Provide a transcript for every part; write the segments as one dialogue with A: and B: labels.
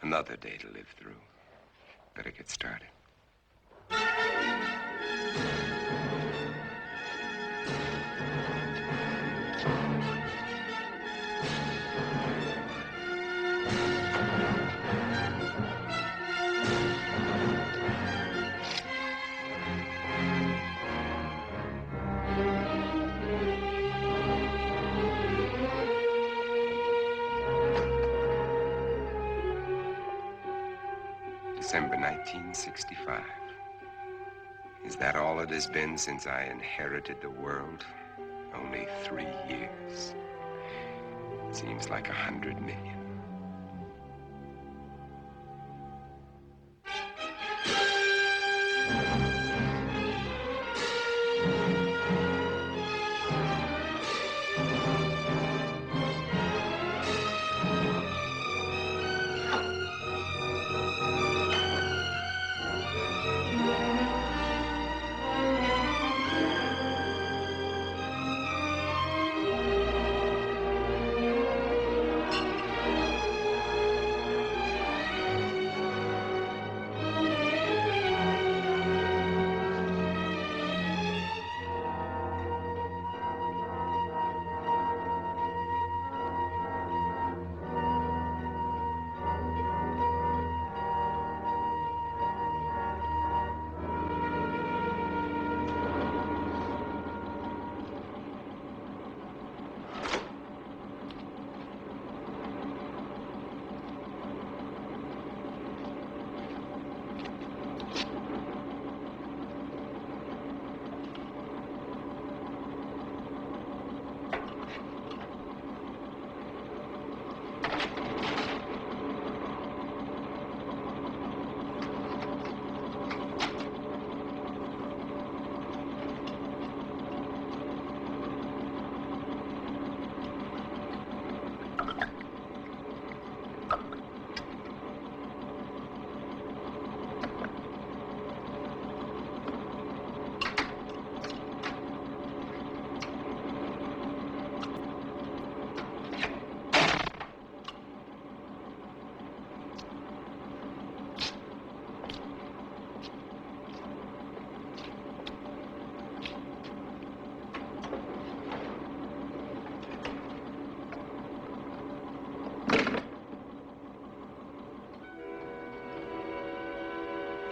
A: Another day to live through. Better get started. December 1965. Is that all it has been since I inherited the world? Only 3 years. Seems like 100 million.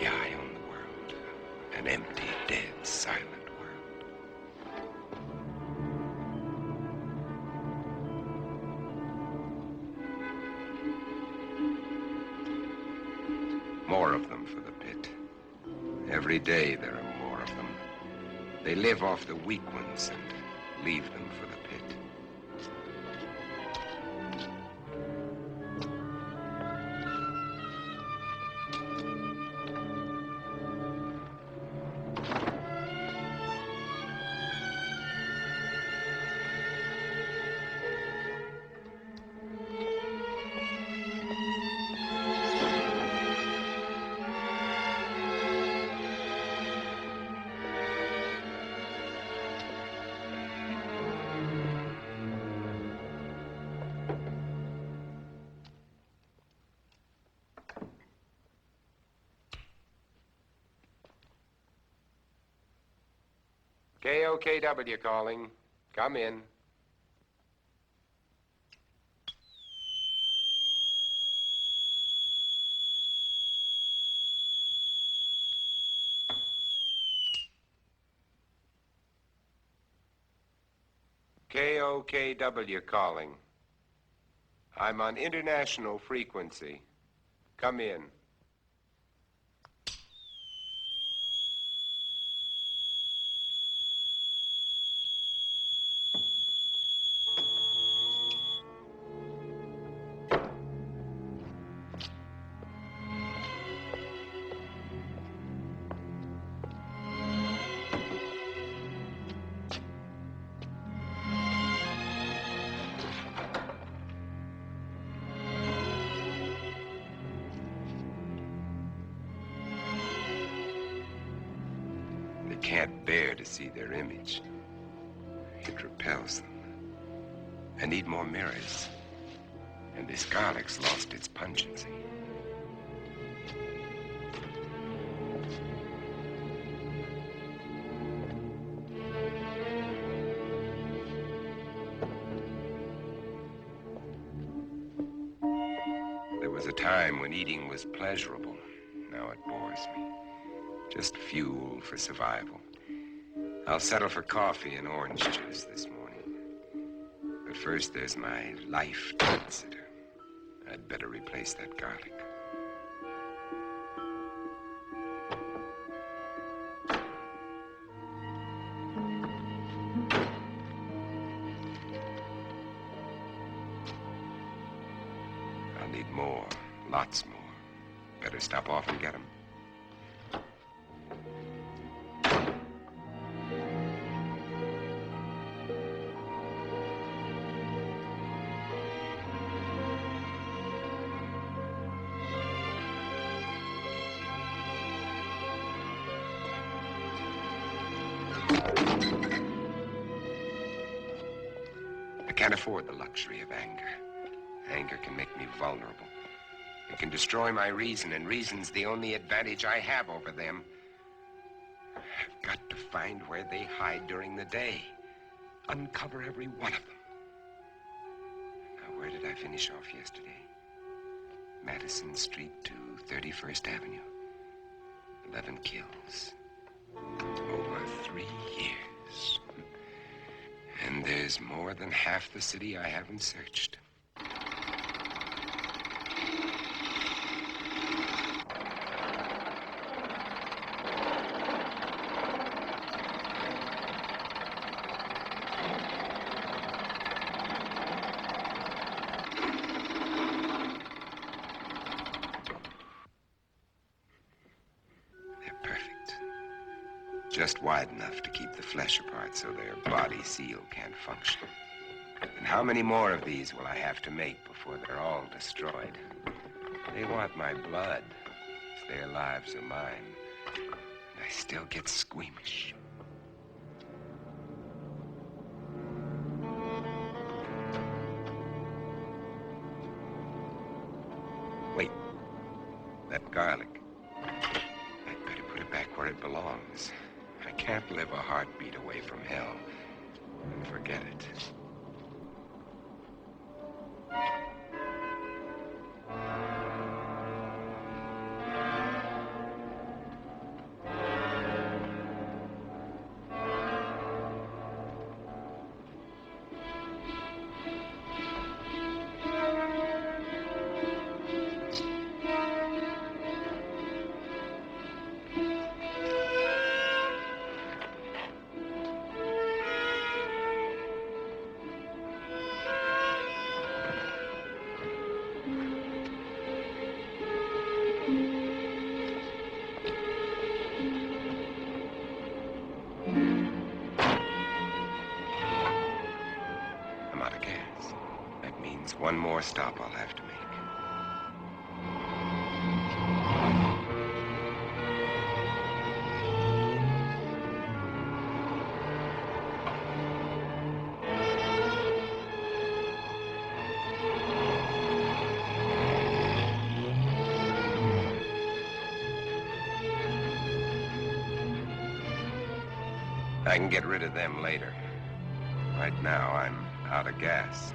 A: Yeah, I own the world. An empty, dead, silent world. More of them for the pit. Every day there are more of them. They live off the weak ones and leave them for the pit. KOKW calling. Come in. KOKW calling. I'm on international frequency. Come in. They can't bear to see their image. It repels them. I need more mirrors. And this garlic's lost its pungency. was a time when eating was pleasurable. Now it bores me. Just fuel for survival. I'll settle for coffee and orange juice this morning. But first, there's my life to consider. I'd better replace that garlic. I'll need more, lots more. Better stop off and get them. I can't afford the luxury of anger. Anger can make me vulnerable. It can destroy my reason, and reason's the only advantage I have over them. I've got to find where they hide during the day. Uncover every one of them. Now, where did I finish off yesterday? Madison Street to 31st Avenue. 11 kills. Over 3 years. And there's more than half the city I haven't searched. Just wide enough to keep the flesh apart so their body seal can't function. And how many more of these will I have to make before they're all destroyed? They want my blood. It's their lives or mine. And I still get squeamish. Wait. That garlic. I'd better put it back where it belongs. I can't live a heartbeat away from hell. Forget it. One more stop I'll have to make. I can get rid of them later. Right now, I'm out of gas.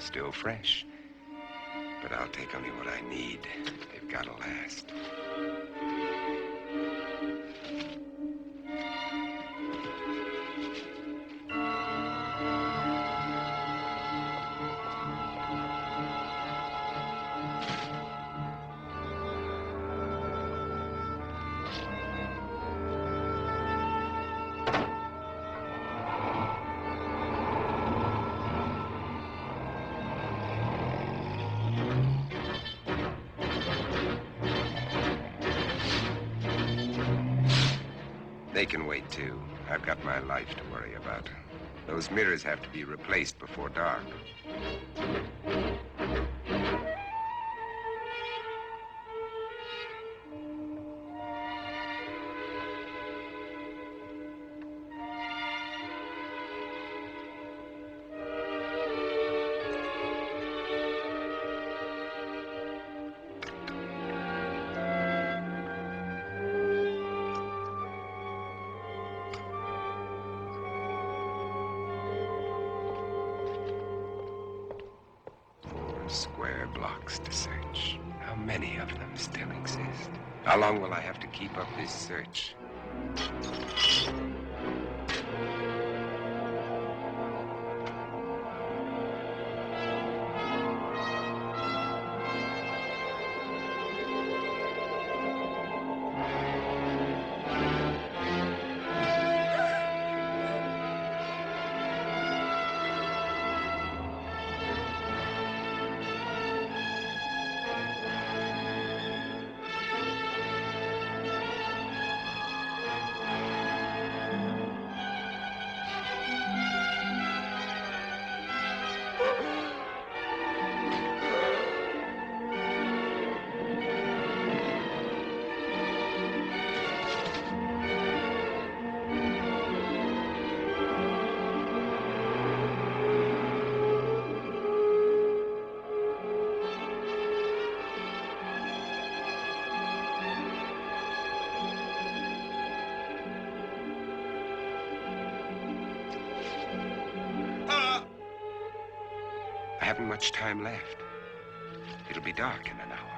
A: Still fresh. But I'll take only what I need. They've got to last. They can wait, too. I've got my life to worry about. Those mirrors have to be replaced before dark. Square blocks to search. How many of them still exist? How long will I have to keep up this search? I haven't much time left. It'll be dark in an hour.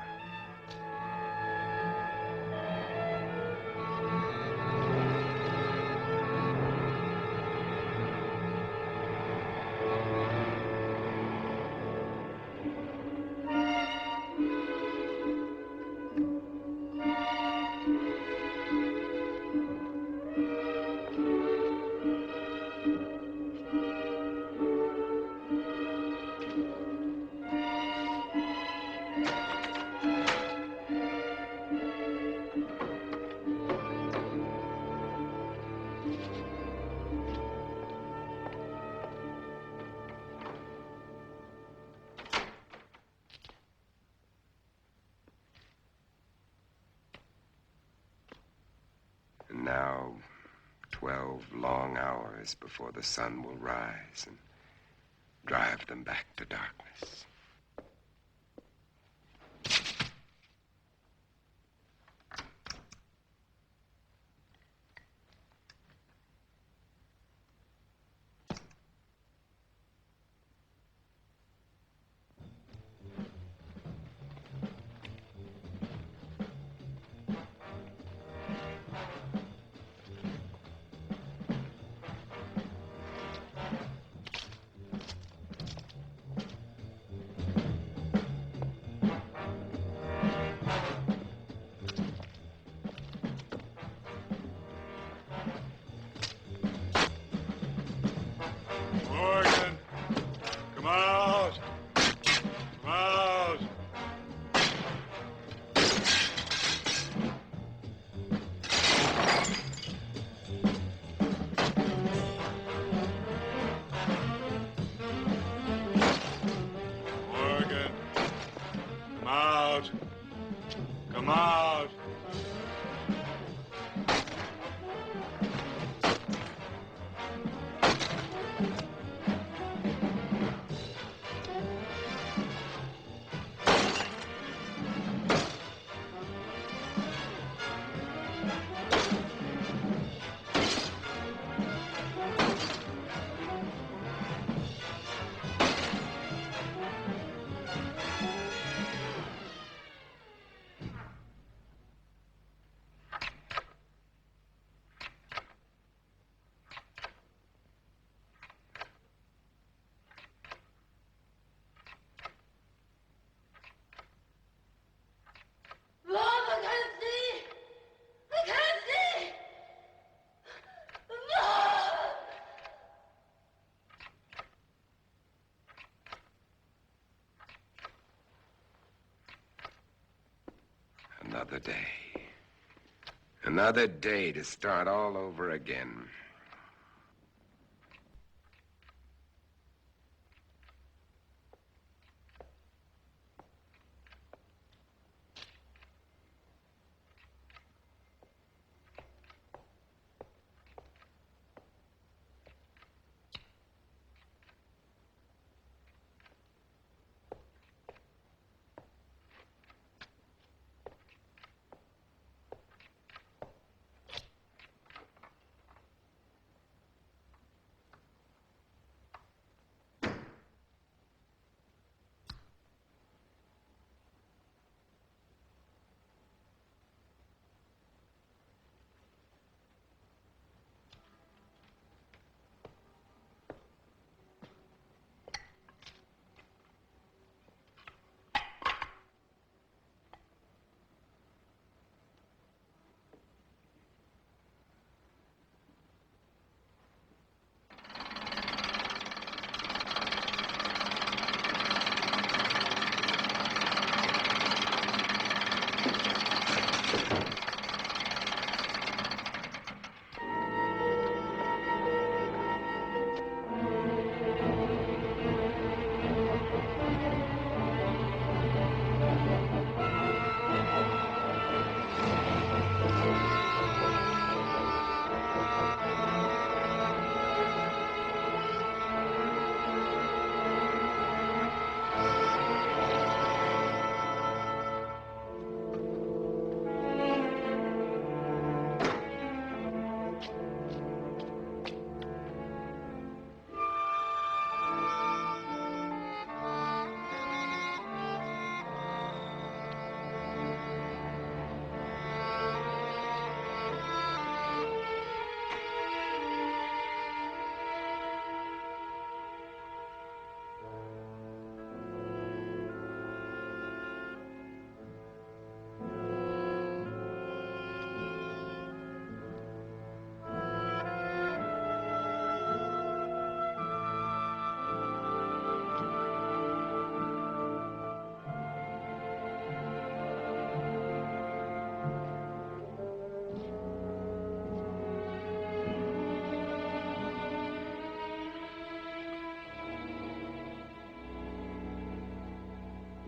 A: And now, 12 long hours before the sun will rise and drive them back to darkness. Another day. Another day to start all over again.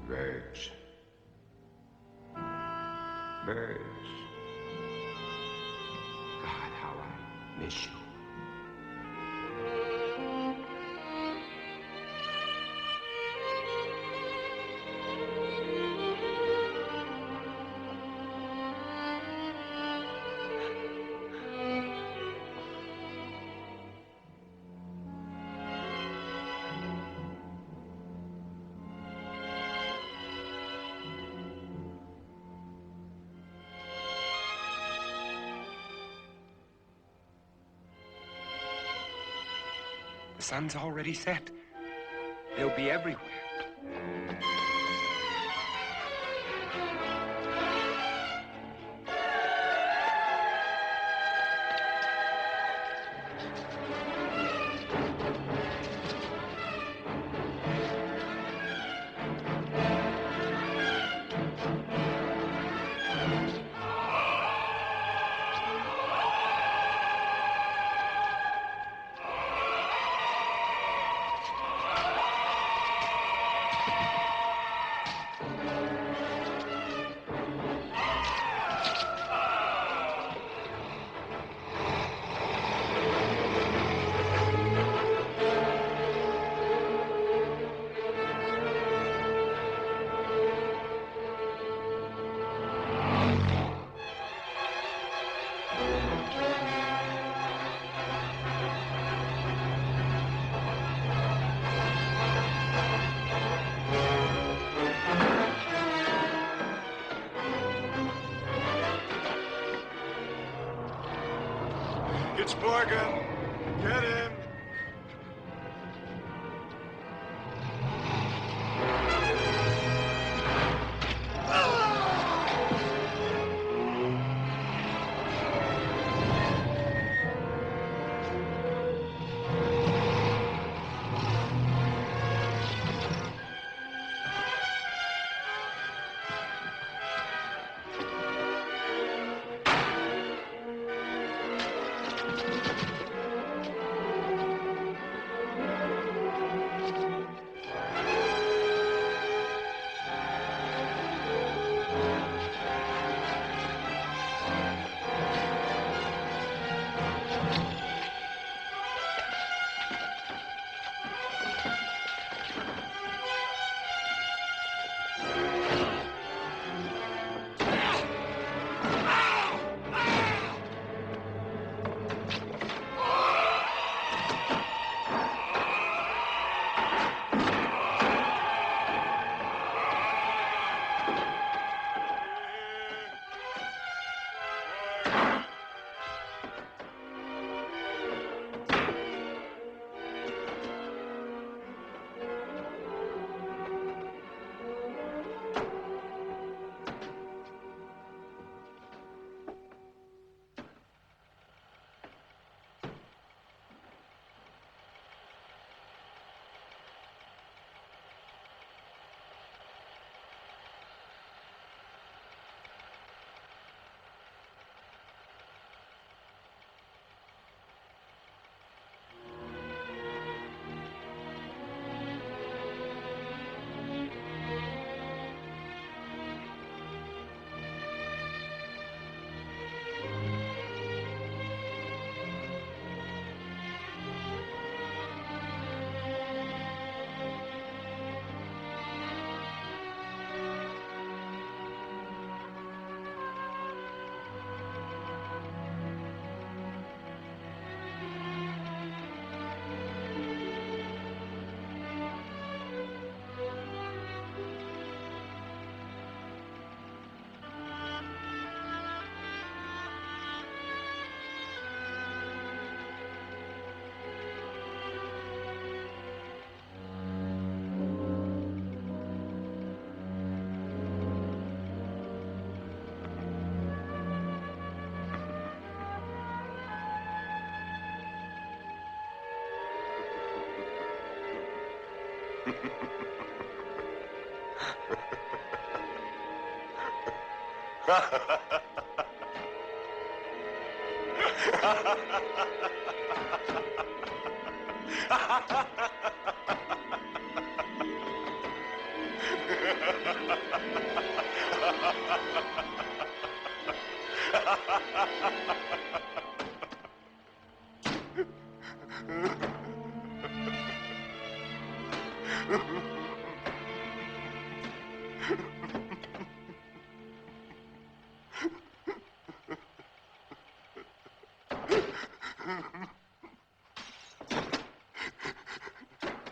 A: Birds. Birds. God, how I miss you. The sun's already set. They'll be everywhere.
B: It's Morgan. Get him.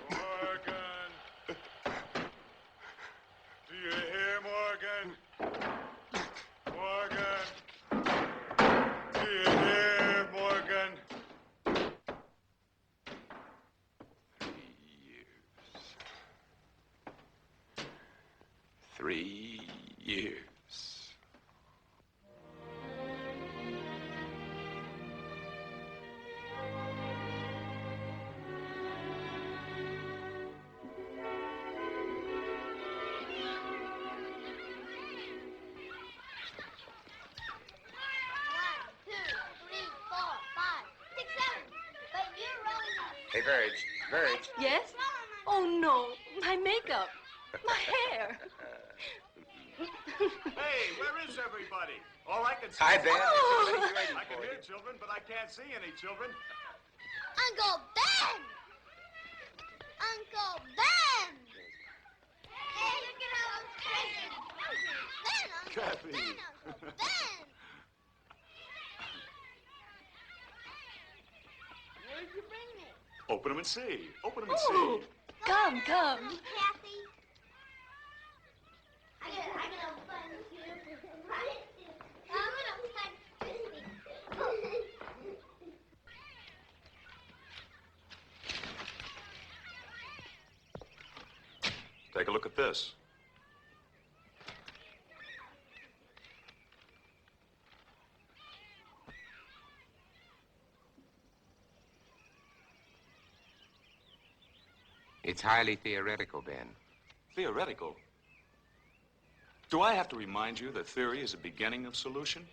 B: Morgan! Do you hear, Morgan? Morgan! Do you hear, Morgan?
A: 3 years. Hey, Verge.
C: Yes? Oh, no. My makeup. My hair.
B: Hey, where is everybody? All I can see
A: Hi,
B: is...
A: Ben.
C: Oh.
B: I can hear children, but I can't see any children.
D: Uncle Ben! Uncle Ben! Hey, look at how I'm crazy. Ben, Uncle
B: Kathy.
D: Ben, Uncle Ben! Where'd you bring me?
B: Open them and see. Open them and
C: Oh,
B: see.
C: come.
D: Kathy. I got a fun too. I'm gonna fun frisbee.
B: Take a look at this.
A: It's highly theoretical, Ben.
B: Theoretical. Do I have to remind you that theory is a beginning of solution?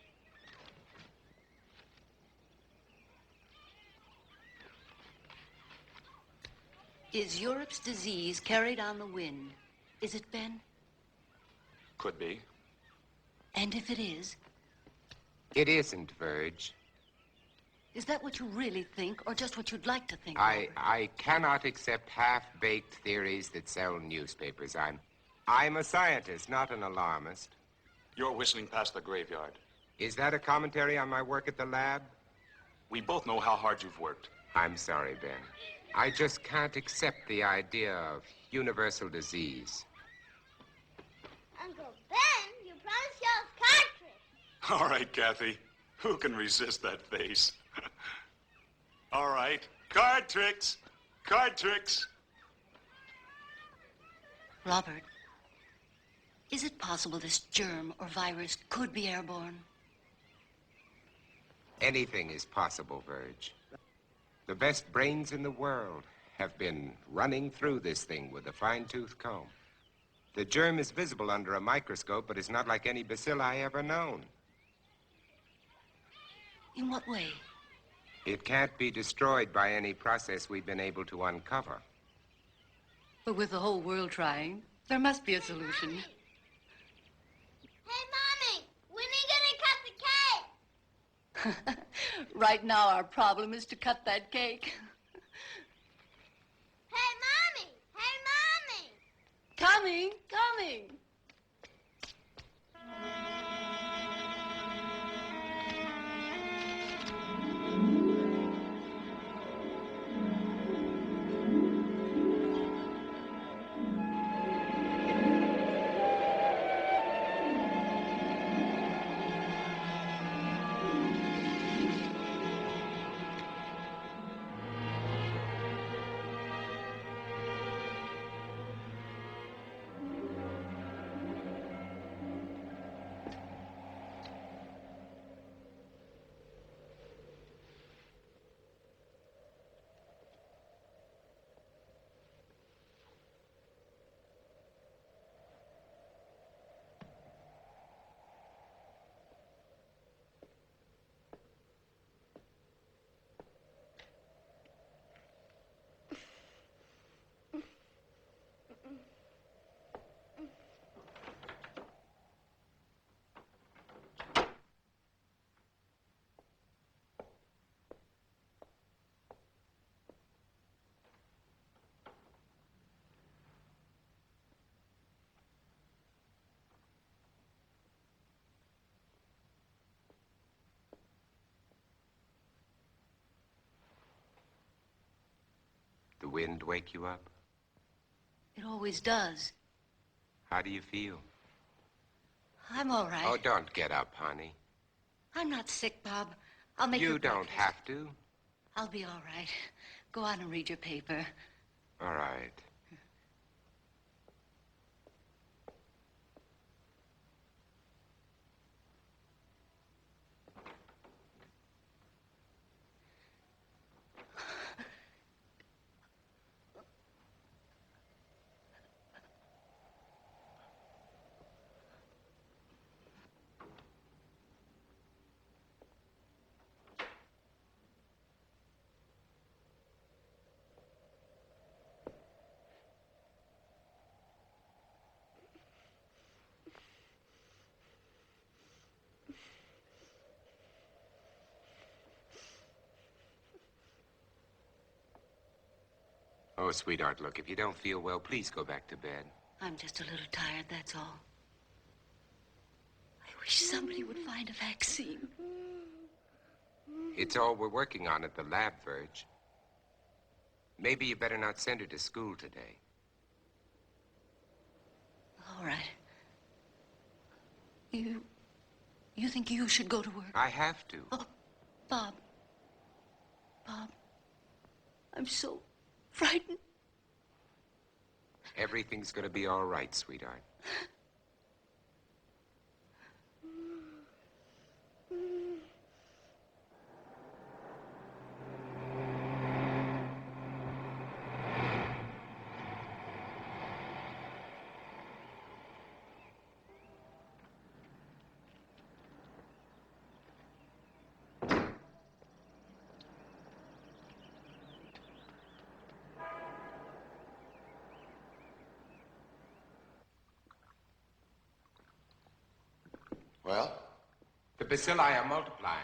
C: Is Europe's disease carried on the wind? Is it, Ben?
B: Could be.
C: And if it is,
A: It isn't, Verge.
C: is that what you really think, or just what you'd like to think? Robert?
A: I cannot accept half-baked theories that sell newspapers. I'm a scientist, not an alarmist.
B: You're whistling past the graveyard.
A: Is that a commentary on my work at the lab?
B: We both know how hard you've worked.
A: I'm sorry, Ben. I just can't accept the idea of universal disease.
D: Uncle Ben, you promised to show us card tricks.
B: All right, Kathy. Who can resist that face? All right. Card tricks. Card tricks.
C: Robert, is it possible this germ or virus could be airborne?
A: Anything is possible, Verge. The best brains in the world have been running through this thing with a fine-tooth comb. The germ is visible under a microscope, but it's not like any bacilli ever known.
C: In what way?
A: It can't be destroyed by any process we've been able to uncover.
C: But with the whole world trying, there must be a solution.
D: Hey, Mommy, when are you gonna cut the cake?
C: Right now, our problem is to cut that cake.
D: Hey, Mommy! Hey, Mommy!
C: Coming.
A: wind wake you up?
C: It always does.
A: How do you feel?
C: I'm all right.
A: Oh, don't get up, honey.
C: I'm not sick, Bob. I'll make
A: You don't
C: breakfast.
A: have to.
C: I'll be all right. Go on and read your paper.
A: All right. Oh, sweetheart, look, if you don't feel well, please go back to bed.
C: I'm just a little tired, that's all. I wish somebody would find a vaccine.
A: It's all we're working on at the lab, Verge. Maybe you better not send her to school today.
C: All right. You think you should go to work?
A: I have to.
C: Oh, Bob. Bob. I'm so frightened.
A: Everything's gonna be all right, sweetheart.
E: Well,
A: The bacilli are multiplying.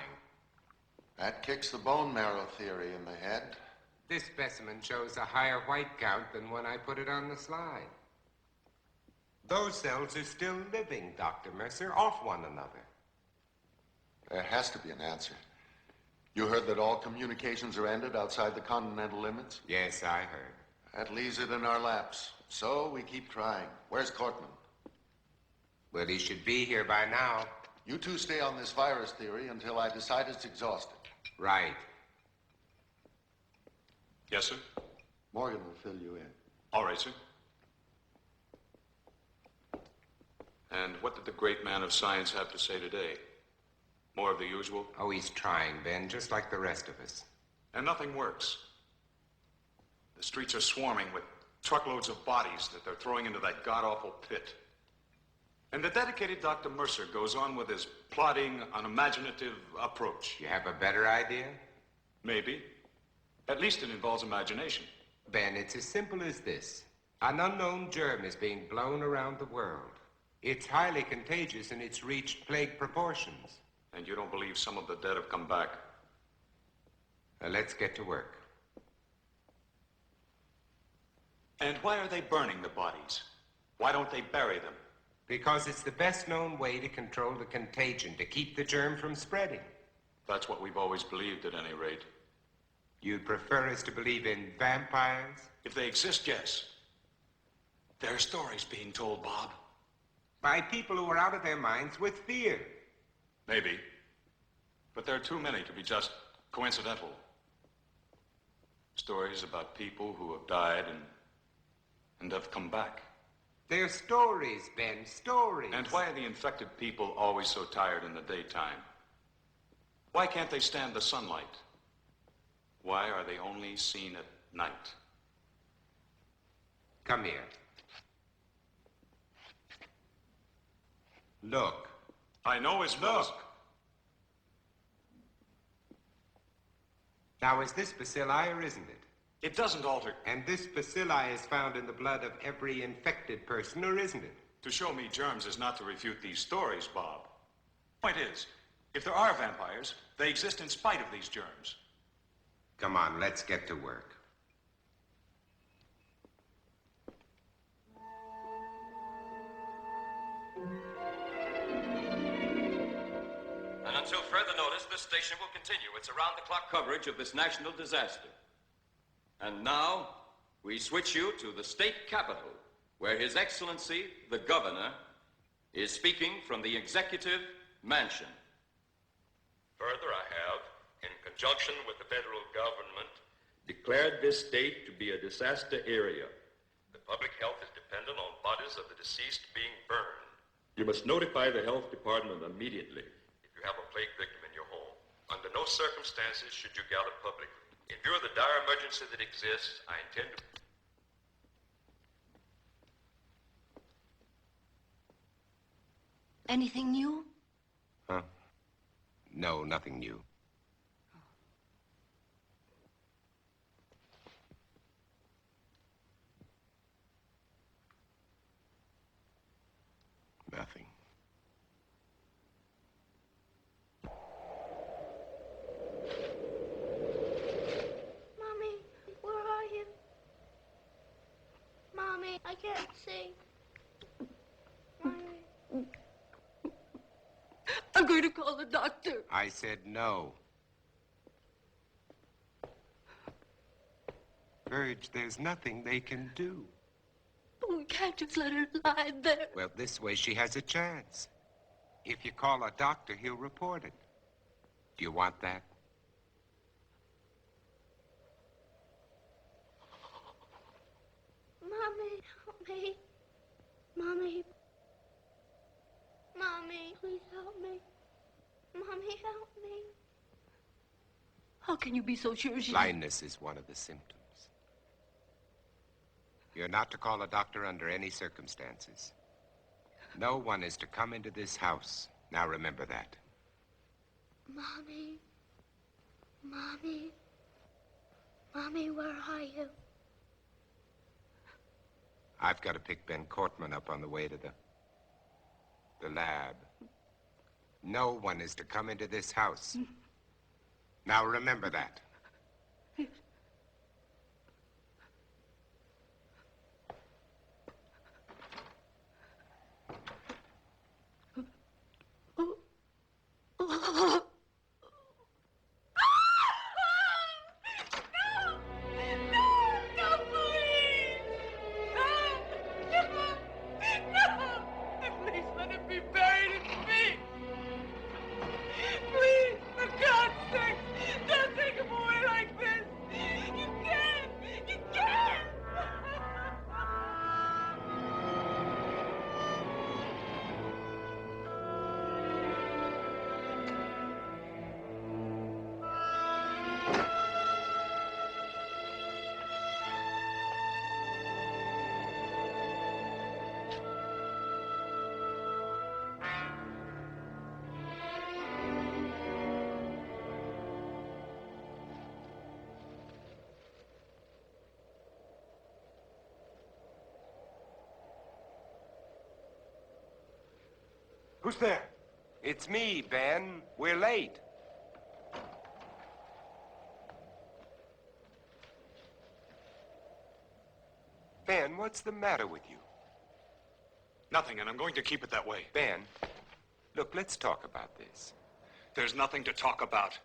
E: that kicks the bone marrow theory in the head.
A: This specimen shows a higher white count than when I put it on the slide. Those cells are still living, Dr. Mercer, off one another.
E: There has to be an answer. You heard that all communications are ended outside the continental limits?
A: Yes, I heard.
E: That leaves it in our laps. So we keep trying. Where's Cortman?
A: Well, he should be here by now.
E: You two stay on this virus theory until I decide it's exhausted.
A: Right.
B: Yes, sir?
E: Morgan will fill you in.
B: All right, sir. And what did the great man of science have to say today? More of the usual?
A: Oh, he's trying, Ben, just like the rest of us.
B: And nothing works. The streets are swarming with truckloads of bodies that they're throwing into that god-awful pit. And the dedicated Dr. Mercer goes on with his plodding, unimaginative approach.
A: You have a better idea?
B: Maybe. At least it involves imagination.
A: Ben, it's as simple as this. An unknown germ is being blown around the world. It's highly contagious and it's reached plague proportions.
B: And you don't believe some of the dead have come back?
A: Let's get to work.
B: And why are they burning the bodies? Why don't they bury them?
A: Because it's the best known way to control the contagion, to keep the germ from spreading.
B: That's what we've always believed, at any rate.
A: You'd prefer us to believe in vampires?
B: If they exist, yes. There are stories being told, Bob.
A: By people who are out of their minds with fear.
B: Maybe. But there are too many to be just coincidental. Stories about people who have died and have come back.
A: They're stories, Ben, stories.
B: And why are the infected people always so tired in the daytime? Why can't they stand the sunlight? Why are they only seen at night?
A: Come here. Look.
B: I know his nose.
A: Look. Now, is this bacilli or isn't it?
B: It doesn't alter.
A: And this bacilli is found in the blood of every infected person, or isn't it?
B: To show me germs is not to refute these stories, Bob. Point is, if there are vampires, they exist in spite of these germs.
A: Come on, let's get to work.
F: And until further notice, this station will continue its around-the-clock coverage of this national disaster. And now, we switch you to the state capitol, where His Excellency, the Governor, is speaking from the Executive Mansion.
G: Further, I have, in conjunction with the federal government, declared this state to be a disaster area. The public health is dependent on bodies of the deceased being burned. You must notify the health department immediately if you have a plague victim in your home. Under no circumstances should you gather publicly. In view of the dire emergency that exists, I intend to...
C: Anything new?
A: Huh? No, nothing new. Nothing.
D: Mommy, where are you? Mommy, I can't see. Mommy.
C: I'm going to call the doctor.
A: I said no. Virg, there's nothing they can do.
C: But we can't just let her lie there.
A: Well, this way she has a chance. If you call a doctor, he'll report it. Do you want that?
D: Mommy, help me. Mommy. Mommy, please help me. Mommy, help me.
C: How can you be so sure she...
A: Blindness is one of the symptoms. You're not to call a doctor under any circumstances. No one is to come into this house. Now remember that.
D: Mommy. Mommy. Mommy, where are you?
A: I've got to pick Ben Cortman up on the way to the lab. No one is to come into this house. Now remember that.
B: Who's there?
A: It's me, Ben. We're late. Ben, what's the matter with you?
B: Nothing, and I'm going to keep it that way.
A: Ben, look, let's talk about this.
B: There's nothing to talk about.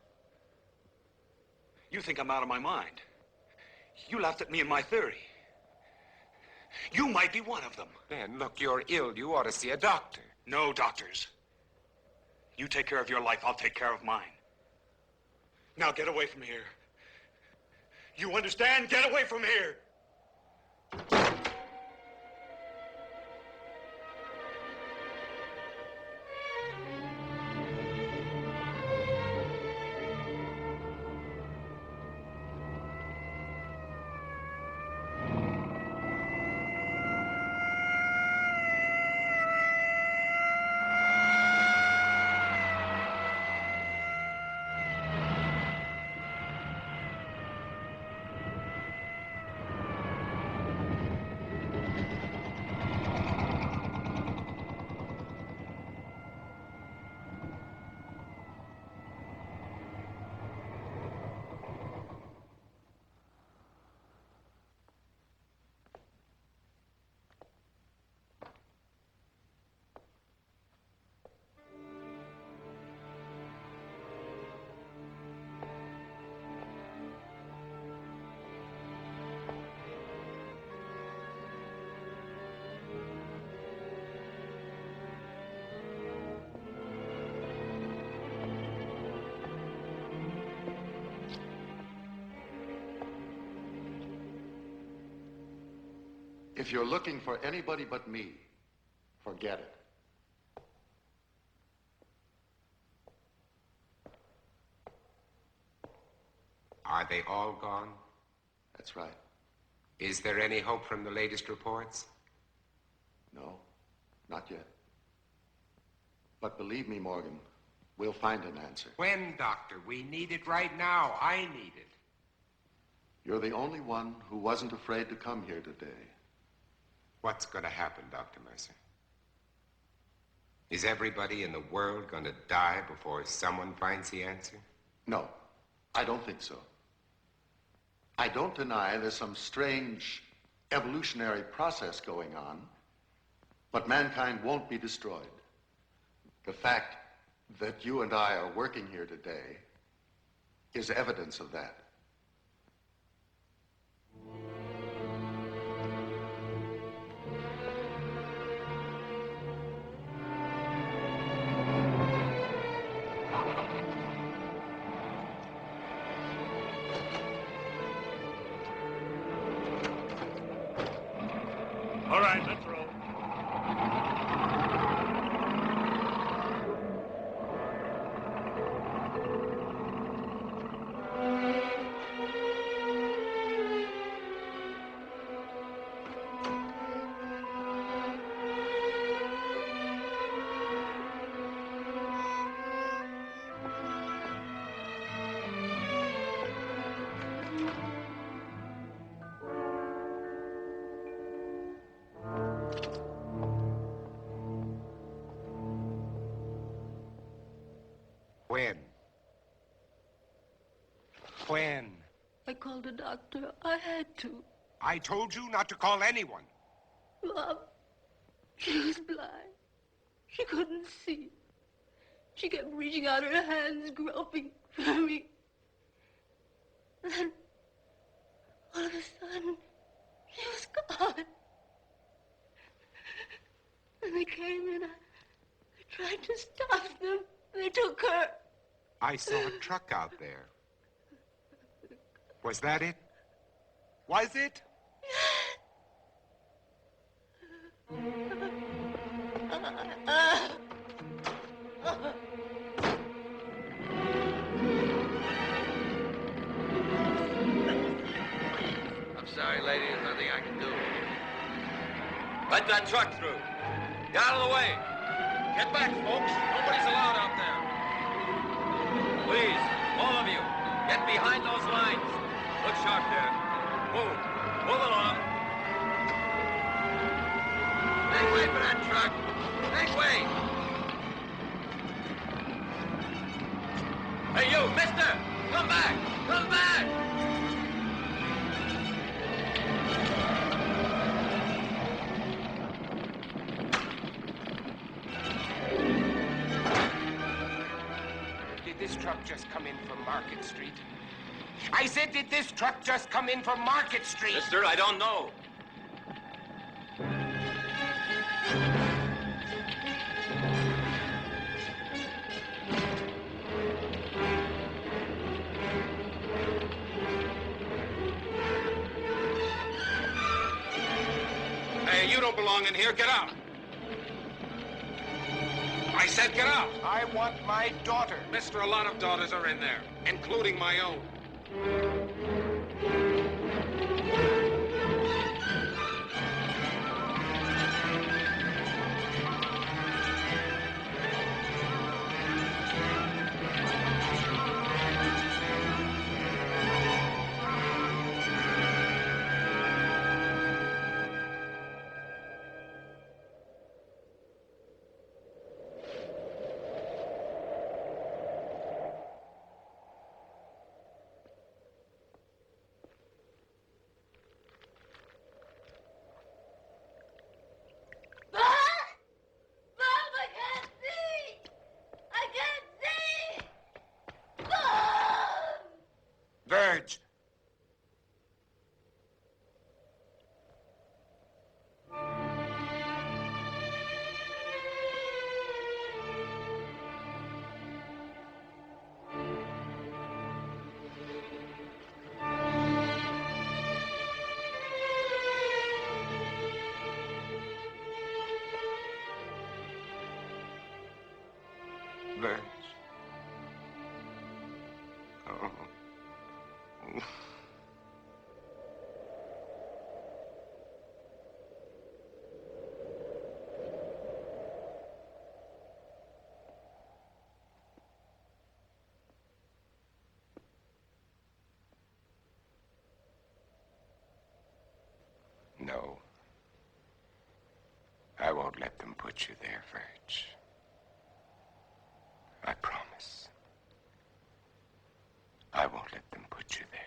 B: You think I'm out of my mind. You laughed at me and my theory. You might be one of them.
A: Ben, look, you're ill. You ought to see a doctor.
B: No doctors. You take care of your life, I'll take care of mine. Now get away from here. You understand? Get away from here!
E: If you're looking for anybody but me, forget it.
A: Are they all gone?
E: That's right.
A: Is there any hope from the latest reports?
E: No, not yet. But believe me, Morgan, we'll find an answer.
A: When, Doctor? We need it right now. I need it.
E: You're the only one who wasn't afraid to come here today.
A: What's going to happen, Dr. Mercer? Is everybody in the world going to die before someone finds the answer?
E: No, I don't think so. I don't deny there's some strange evolutionary process going on, but mankind won't be destroyed. The fact that you and I are working here today is evidence of that.
H: All right, let's roll.
A: When? When?
C: I called a doctor. I had to.
A: I told you not to call anyone.
C: Mom, she was blind. She couldn't see. She kept reaching out her hands, groping for me. And then, all of a sudden, she was gone. And they came in. I tried to stop them. They took her.
A: I saw a truck out there. Was that it? Was it?
F: I'm sorry, lady. There's nothing I can do. Let that truck through. Get out of the way. Get back, folks. Nobody's allowed out there. Please, all of you, get behind those lines. Look sharp there. Move. Move along. Make way for that truck. Make way. Hey, you, mister! Come back! Come back!
A: Did this truck just come in from Market Street? I said, did this truck just come in from Market Street?
F: Mister, I don't know.
B: Hey, you don't belong in here. Get out. I said get out.
A: I want my daughter.
B: Mister, a lot of daughters are in there, including my own.
A: Verge. Oh. No. I won't let them put you there, Verge. I promise. I won't let them put you there.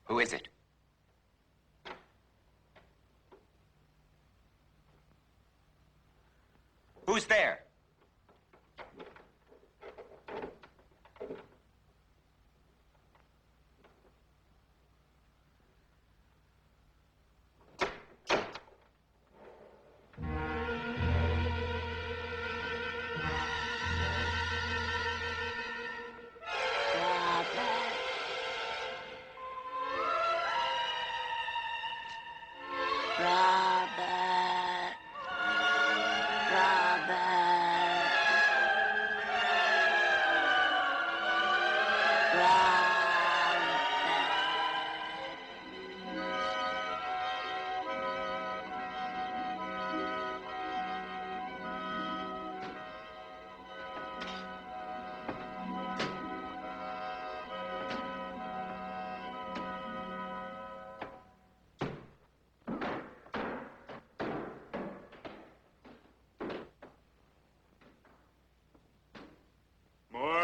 A: Who is it? Who's there?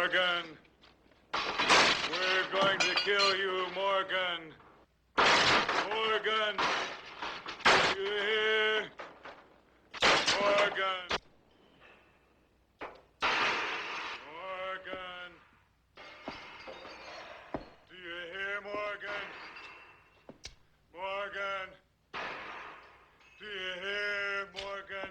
B: Morgan! We're going to kill you, Morgan! Morgan! You hear? Morgan! Morgan! Do you hear, Morgan? Morgan! Do you hear, Morgan?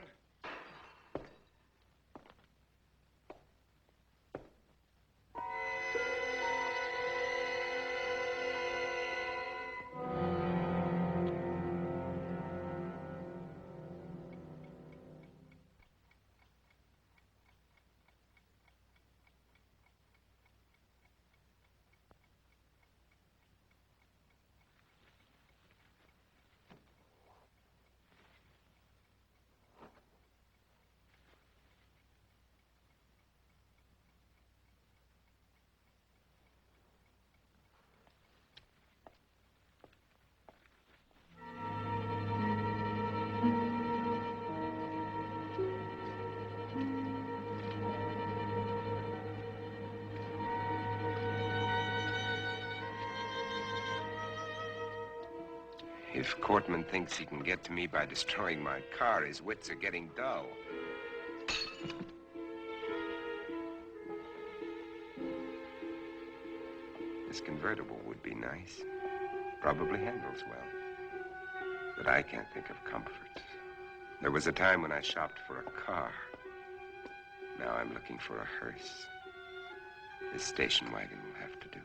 A: If Cortman thinks he can get to me by destroying my car, his wits are getting dull. This convertible would be nice. Probably handles well. But I can't think of comfort. There was a time when I shopped for a car. Now I'm looking for a hearse. This station wagon will have to do.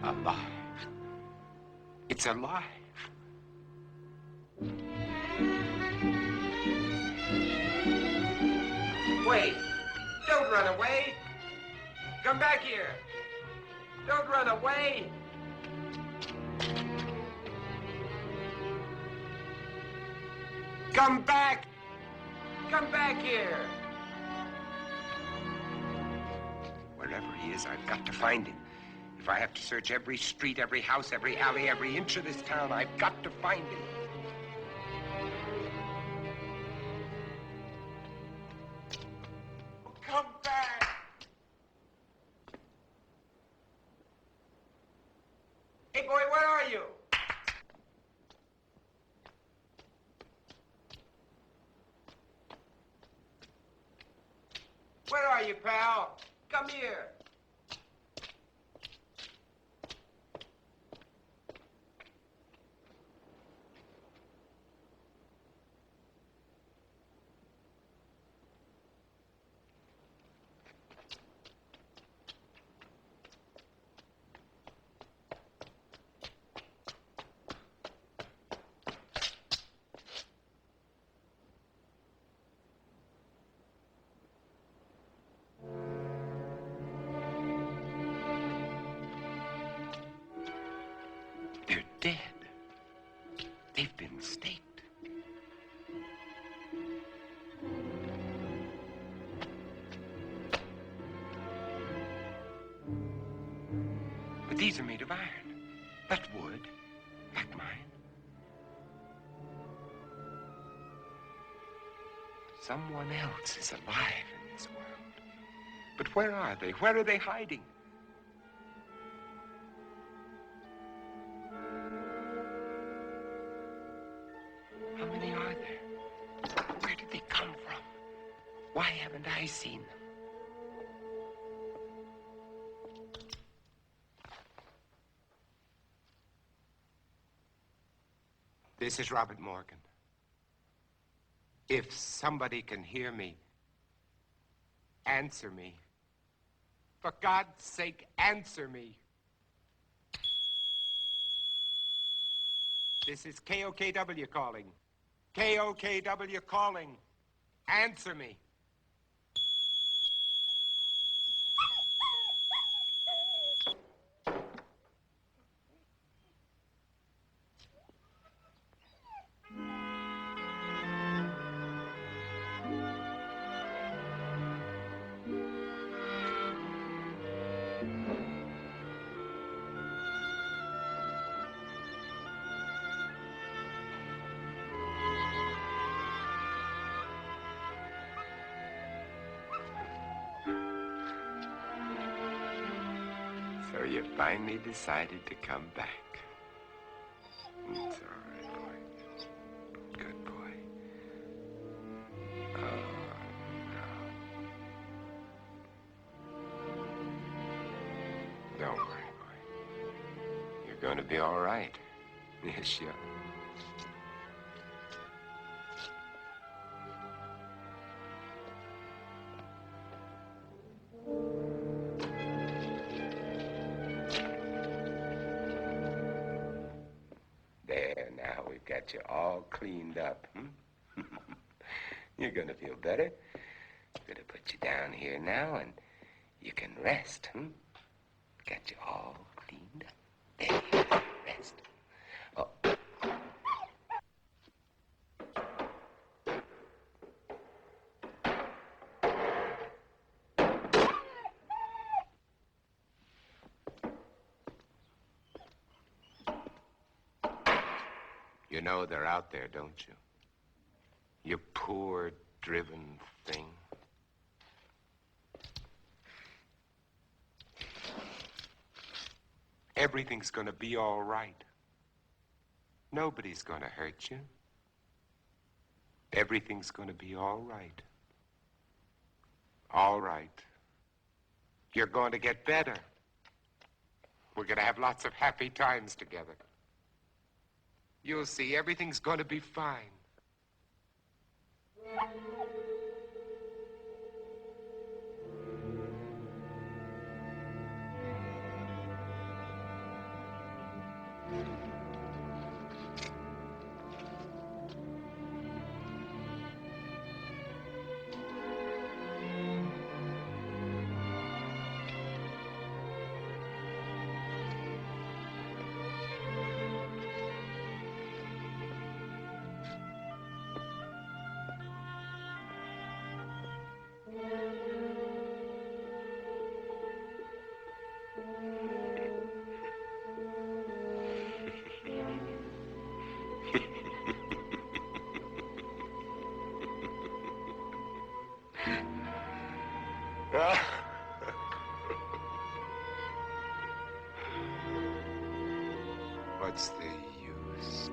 A: Alive. It's alive. Wait! Don't run away! Come back here! Don't run away! Come back! Come back here! Wherever he is, I've got to find him. If I have to search every street, every house, every alley, every inch of this town, I've got to find him. Come back! Hey, boy, where are you? Where are you, pal? Come here. They're dead. They've been staked. But these are made of iron. Not wood, like mine. Someone else is alive in this world. But where are they? Where are they hiding? How many are there? Where did they come from? Why haven't I seen them? This is Robert Morgan. If somebody can hear me, answer me. For God's sake, answer me. This is KOKW calling. KOKW calling. Answer me. So you finally decided to come back. It's all right, boy. Good boy. Oh, no. Don't worry, boy. You're going to be all right. Yes, you are. There, now we've got got you all cleaned up, hmm? You're gonna feel better. Gonna put you down here now, and you can rest, hmm? Got you all cleaned up. There you go. Rest. Oh. You know they're out there, don't you? You poor, driven thing. Everything's gonna be all right. Nobody's gonna hurt you. Everything's gonna be all right. All right. You're going to get better. We're gonna have lots of happy times together. You'll see, everything's gonna be fine. What's the use?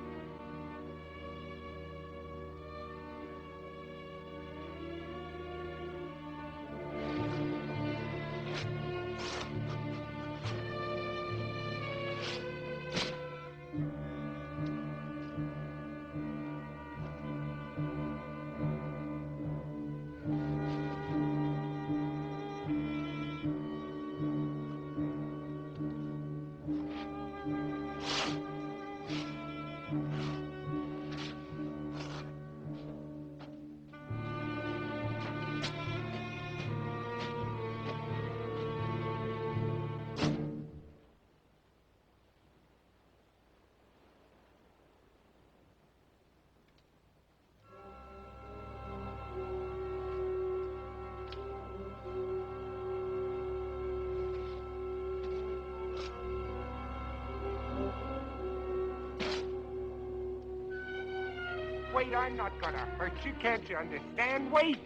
A: Wait, I'm not gonna hurt you. Can't you understand? Wait!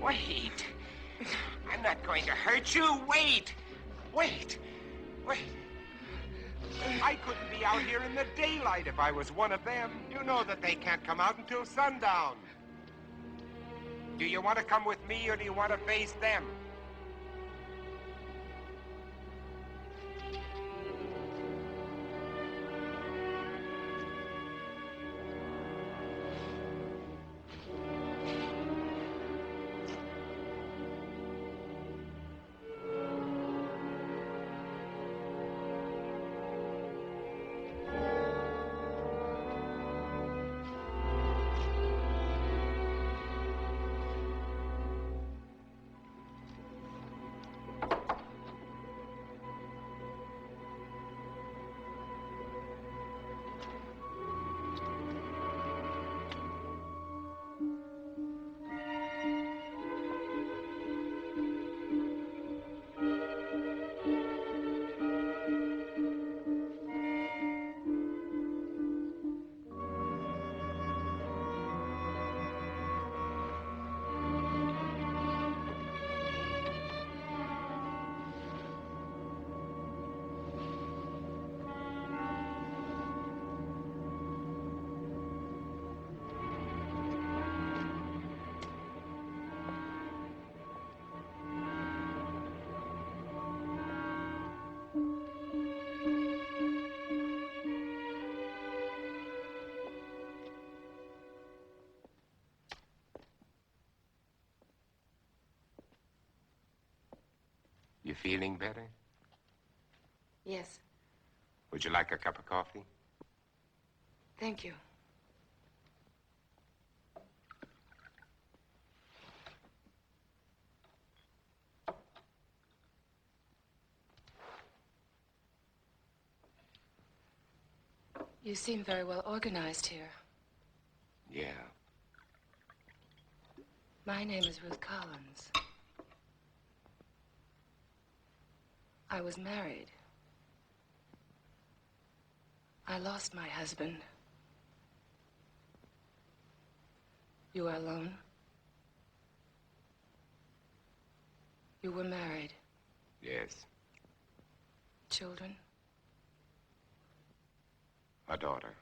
A: Wait! I'm not going to hurt you. Wait! Wait! Wait! I couldn't be out here in the daylight if I was one of them. You know that they can't come out until sundown. Do you want to come with me, or do you want to face them? feeling better?
C: Yes,
A: Would you like a cup of coffee?
C: thank you. You seem very well organized here.
A: Yeah.
C: My name is Ruth Collins. I was married. I lost my husband. You are alone? You were married.
A: Yes.
C: Children?
A: A daughter.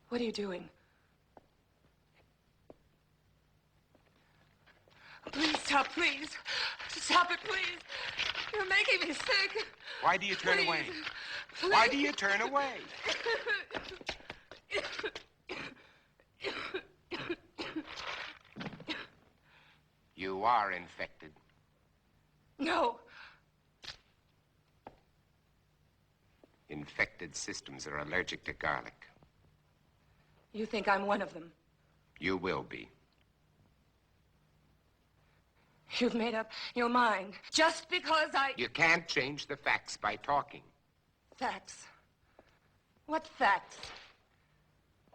C: What are you doing? Please stop, please. Stop it, please. You're making me sick.
A: Why do you turn
C: Please.
A: away?
C: Please.
A: Why do you turn away? You are infected.
C: No.
A: Infected systems are allergic to garlic.
C: You think I'm one of them?
A: You will be.
C: You've made up your mind just because I...
A: You can't change the facts by talking.
C: Facts? What facts?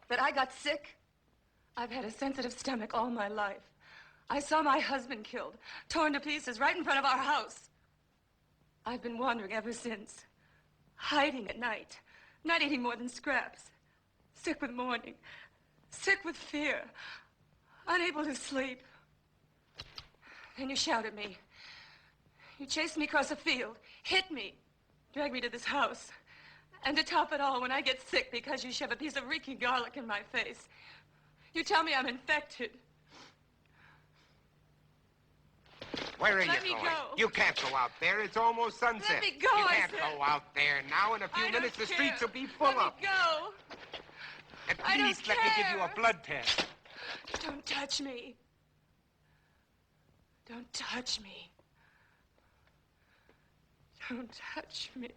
C: That I got sick? I've had a sensitive stomach all my life. I saw my husband killed, torn to pieces right in front of our house. I've been wandering ever since, hiding at night, not eating more than scraps, sick with mourning, sick with fear, unable to sleep. Then you shout at me. You chased me across a field, hit me, dragged me to this house. And to top it all, when I get sick because you shove a piece of reeking garlic in my face, you tell me I'm infected.
A: Where are
C: Let
A: you
C: me
A: going?
C: go.
A: You can't go out there. It's almost sunset.
C: Let me go,
A: You
C: I
A: can't
C: said.
A: go out there now. In a few
C: I
A: minutes, the
C: don't
A: streets
C: care.
A: will be full
C: Let
A: up.
C: me go.
A: At
C: I don't
A: least let me give you a
C: care.
A: blood test.
C: Don't touch me. Don't touch me. Don't touch me.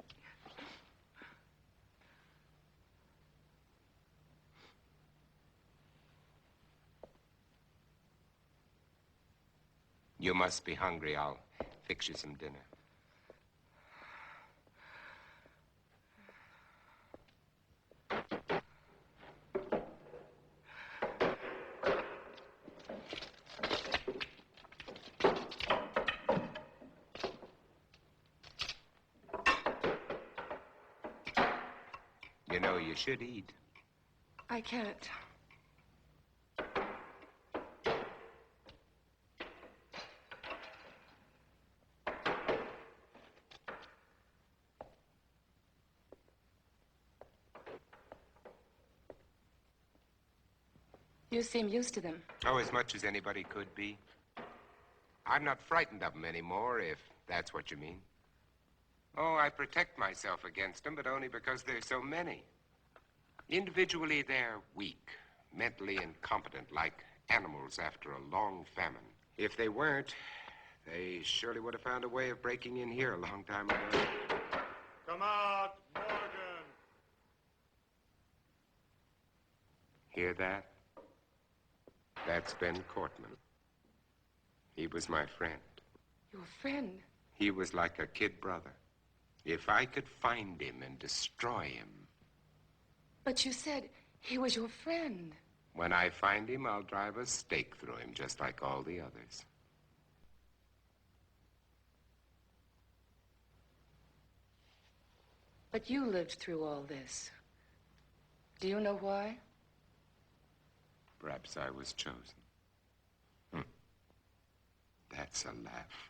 A: You must be hungry. I'll fix you some dinner. You know, you should eat.
C: I can't. You seem used to them.
A: Oh, as much as anybody could be. I'm not frightened of them anymore, if that's what you mean. Oh, I protect myself against them, but only because there's so many. Individually, they're weak, mentally incompetent, like animals after a long famine. If they weren't, they surely would have found a way of breaking in here a long time ago.
B: Come out, Morgan.
A: Hear that? That's Ben Cortman. He was my friend.
C: Your friend?
A: He was like a kid brother. If I could find him and destroy him.
C: But you said he was your friend.
A: When I find him, I'll drive a stake through him, just like all the others.
C: But you lived through all this. Do you know why?
A: Perhaps I was chosen. That's a laugh.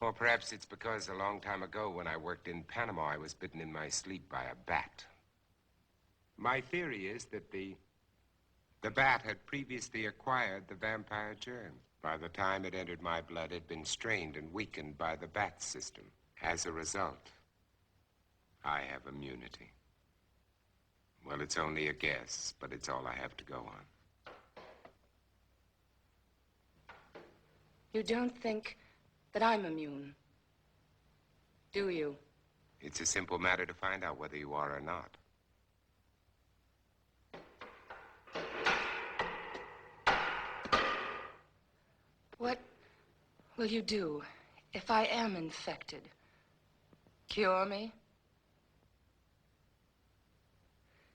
A: Or perhaps it's because a long time ago when I worked in Panama, I was bitten in my sleep by a bat. My theory is that the bat had previously acquired the vampire germ. By the time it entered my blood, it had been strained and weakened by the bat system. As a result, I have immunity. Well, it's only a guess, but it's all I have to go on.
C: You don't think that I'm immune, do you?
A: It's a simple matter to find out whether you are or not.
C: What will you do if I am infected? Cure me?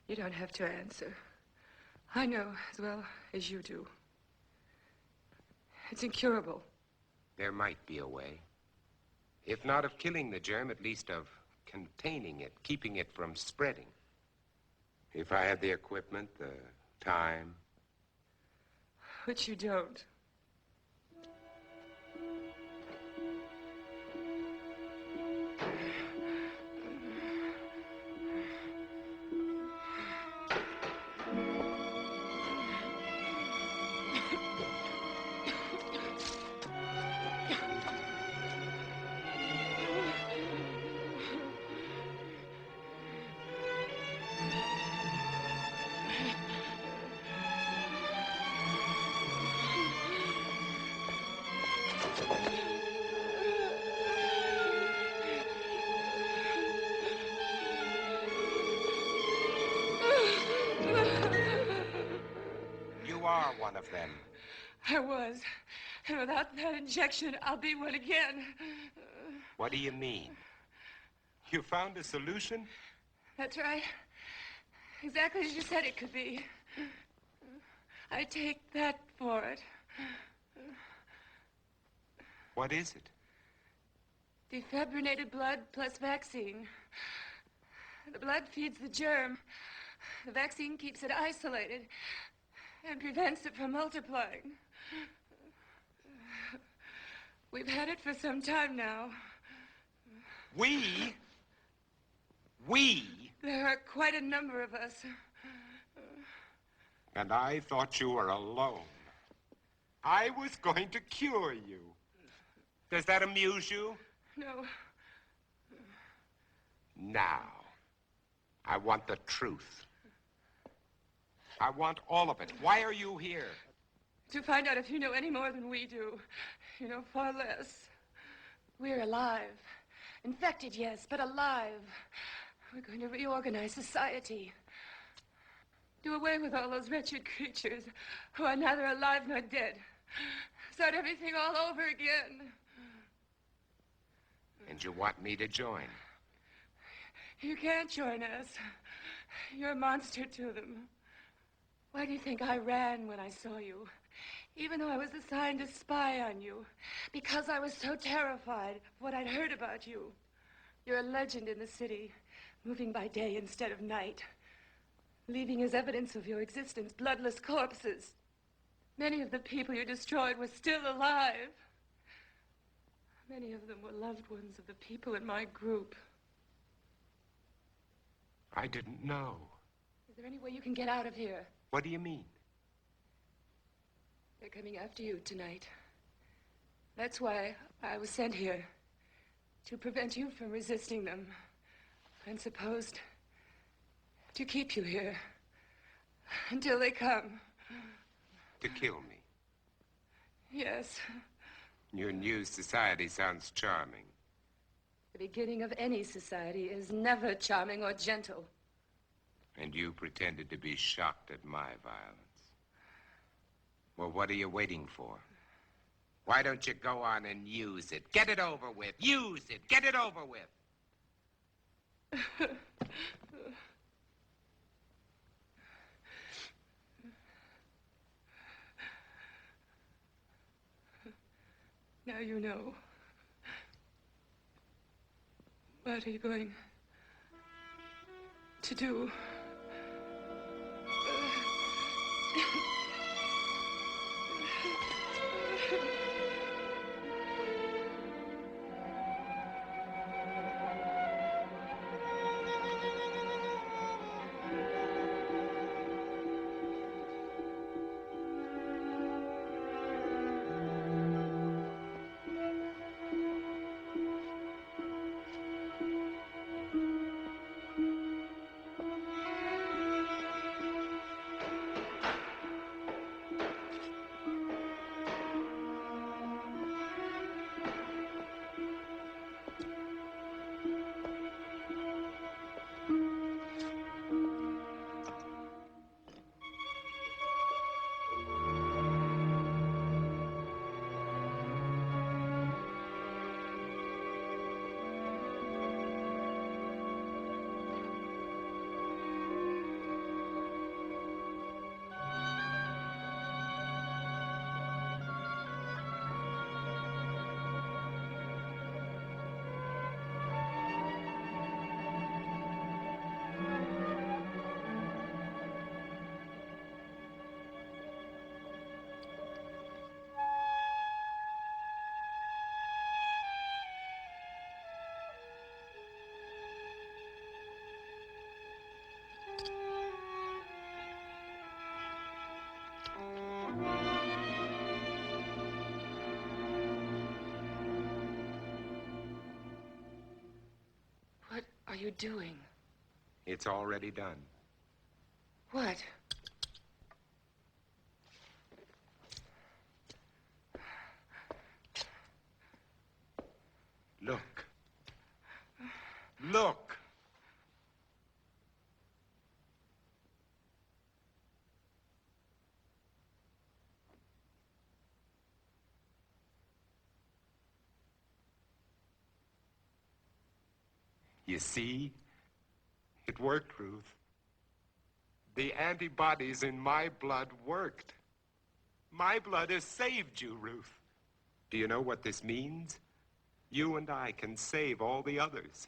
C: You don't have to answer. I know as well as you do. It's incurable.
A: There might be a way. If not of killing the germ, at least of containing it, keeping it from spreading. If I had the equipment, the time.
C: Which you don't.
A: You are one of them.
C: I was. And without that injection, I'll be one again.
A: What do you mean? You found a solution?
C: That's right. Exactly as you said it could be. I take that for it.
A: What is it?
C: Defibrinated blood plus vaccine. The blood feeds the germ. The vaccine keeps it isolated and prevents it from multiplying. We've had it for some time now.
A: We?
C: There are quite a number of us.
A: And I thought you were alone. I was going to cure you. Does that amuse you?
C: No.
A: Now, I want the truth. I want all of it. Why are you here?
C: To find out if you know any more than we do. You know far less. We're alive. Infected, yes, but alive. We're going to reorganize society. Do away with all those wretched creatures who are neither alive nor dead. Start everything all over again.
A: And you want me to join?
C: You can't join us. You're a monster to them. Why do you think I ran when I saw you? Even though I was assigned to spy on you. Because I was so terrified of what I'd heard about you. You're a legend in the city, moving by day instead of night. Leaving as evidence of your existence bloodless corpses. Many of the people you destroyed were still alive. Many of them were loved ones of the people in my group.
A: I didn't know.
C: Is there any way you can get out of here?
A: What do you mean?
C: They're coming after you tonight. That's why I was sent here. To prevent you from resisting them. And supposed to keep you here. Until they come.
A: To kill me?
C: Yes.
A: Your new society sounds charming.
C: The beginning of any society is never charming or gentle.
A: And you pretended to be shocked at my violence. Well, what are you waiting for? Why don't you go on and use it? Get it over with. Use it. Get it over with.
C: Now you know. What are you going to do?
H: you doing?
A: It's already done.
H: What?
A: Look. Look. You see? It worked, Ruth. The antibodies in my blood worked. My blood has saved you, Ruth. Do you know what this means? You and I can save all the others.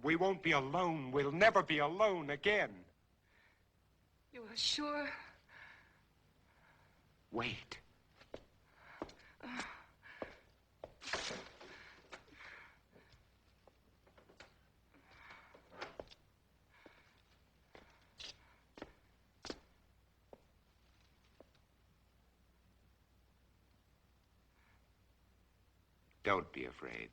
A: We won't be alone. We'll never be alone again.
H: You are sure?
A: Wait. Don't be afraid.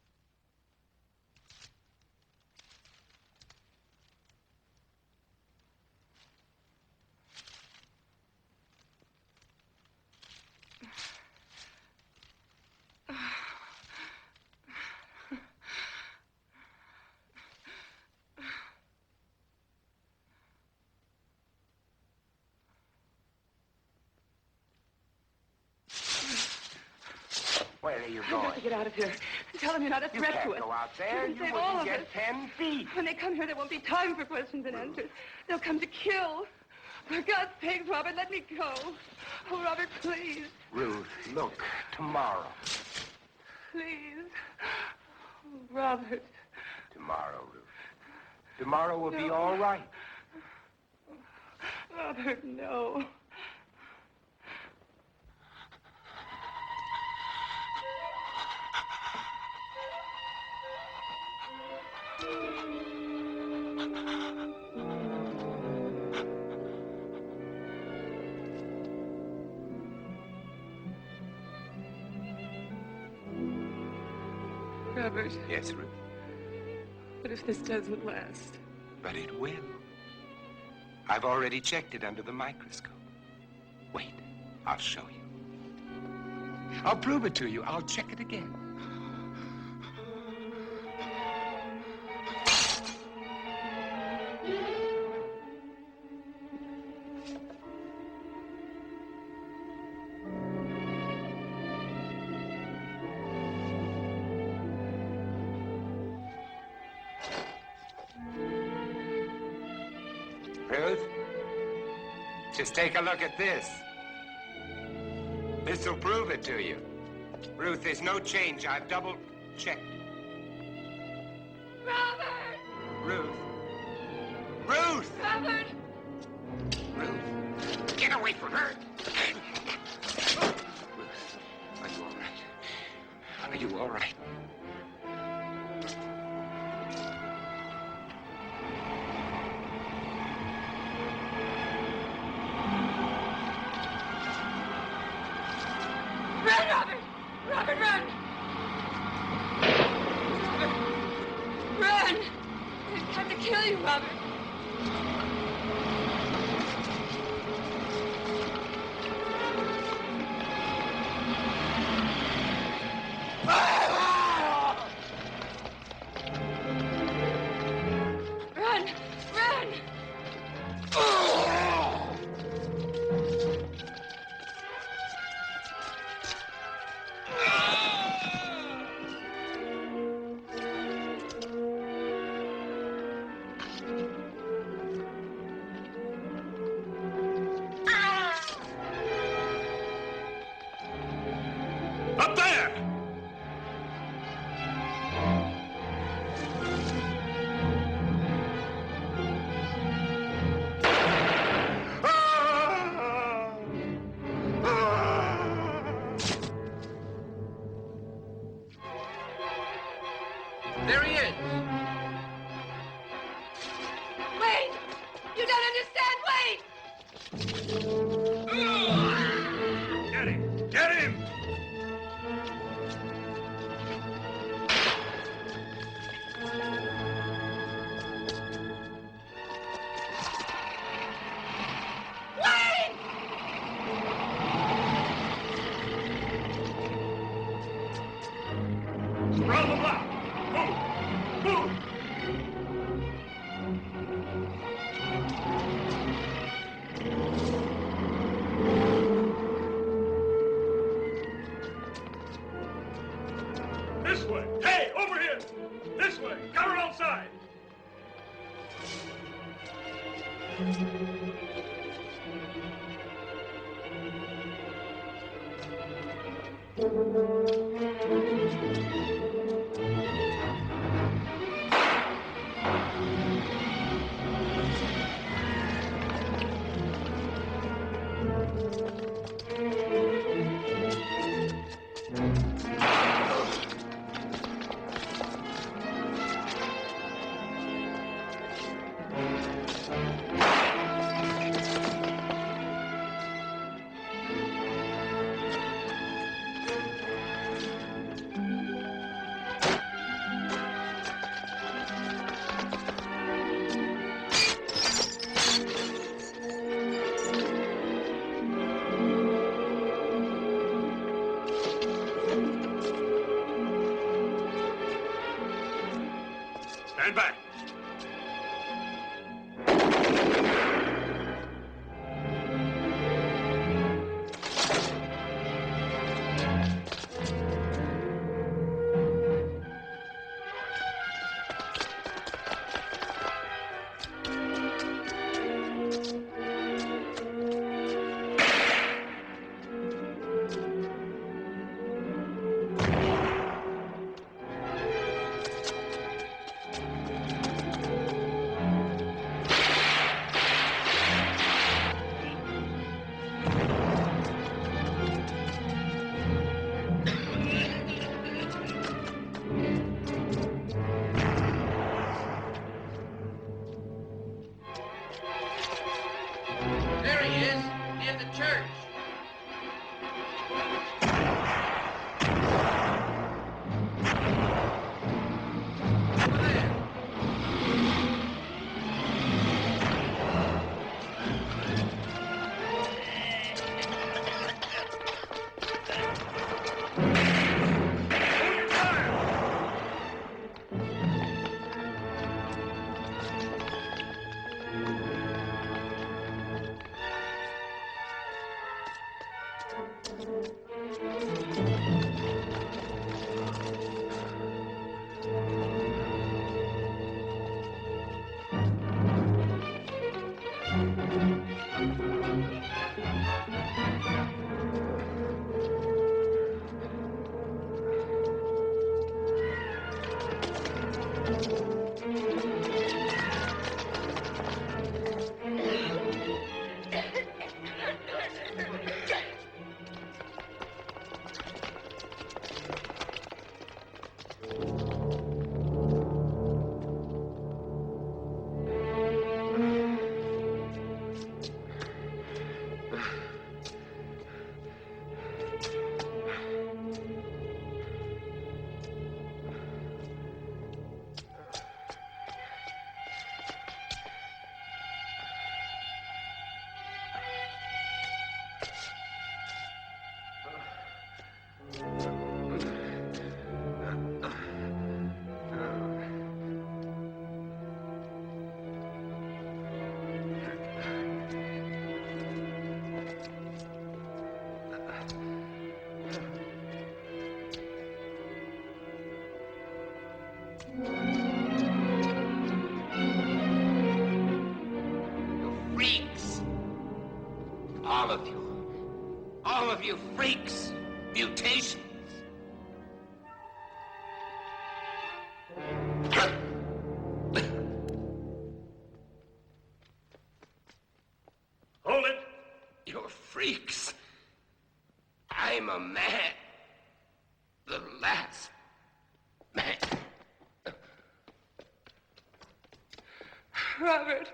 A: Where are you
H: I've
A: going?
H: got to get out of here. Tell them you're not a
A: You
H: threat
A: can't
H: to us.
A: go out there.
H: You
A: You
H: save all
A: wouldn't
H: of
A: get
H: us.
A: 10 feet.
H: When they come here, there won't be time for questions and answers. They'll come to kill. For God's sake, Robert, let me go. Oh, Robert, please.
A: Ruth, look, tomorrow.
H: Please. Oh, Robert.
A: Tomorrow, Ruth. Tomorrow will be all right.
H: Robert, no. Robert,
A: Yes, Ruth.
H: what if this doesn't last?
A: But it will. I've already checked it under the microscope. Wait, I'll show you. I'll prove it to you. I'll check it again. Ruth, just take a look at this. This'll prove it to you. Ruth, there's no change. I've double-checked.
H: Robert!
A: Ruth. Ruth!
H: Robert!
A: Ruth, get away from her! Ruth, are you all right? Are you all right?
H: Run, Robert! Robert, run! Run! They've come to kill you, Robert. Run! Run!
B: Up there!
F: There he is.
H: Wait! You don't understand! Wait!
B: Get him! Get him!
I: Around the block. Move! Move! This way. Hey, over here! This way. Got her outside. Stand back.
F: There he is, near the church. Over there.
J: Freaks. All of you. All of you freaks. Mutations.
I: Hold it.
J: You're freaks. I'm a man. The last man.
H: Robert.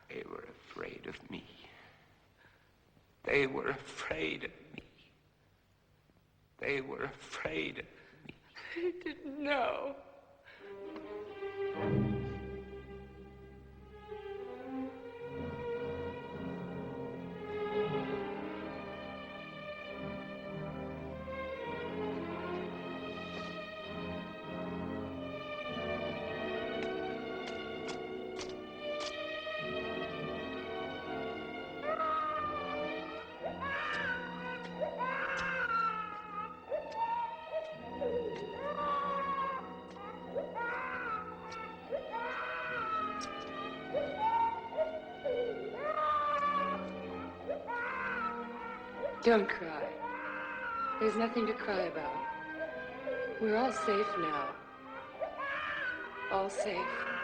J: They were afraid of me. They were afraid of me. They were afraid of me.
H: I didn't know.
K: Don't cry. There's nothing to cry about. We're all safe now. All safe.